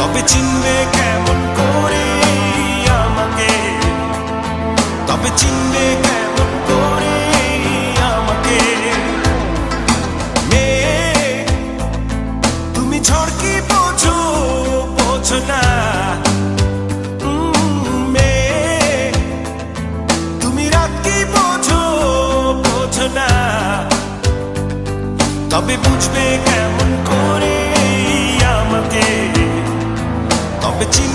তবে চিনবে কেমন করে আমাকে, তবে চিনবে কেমন করে আমাকে। মেয়ে তুমি ঝড় কি বোঝো, বোঝো না। মেয়ে তুমি রাত কি বোঝো, বোঝো না। তবে বুঝবে কেমন করে আমাকে, তবে চিনবে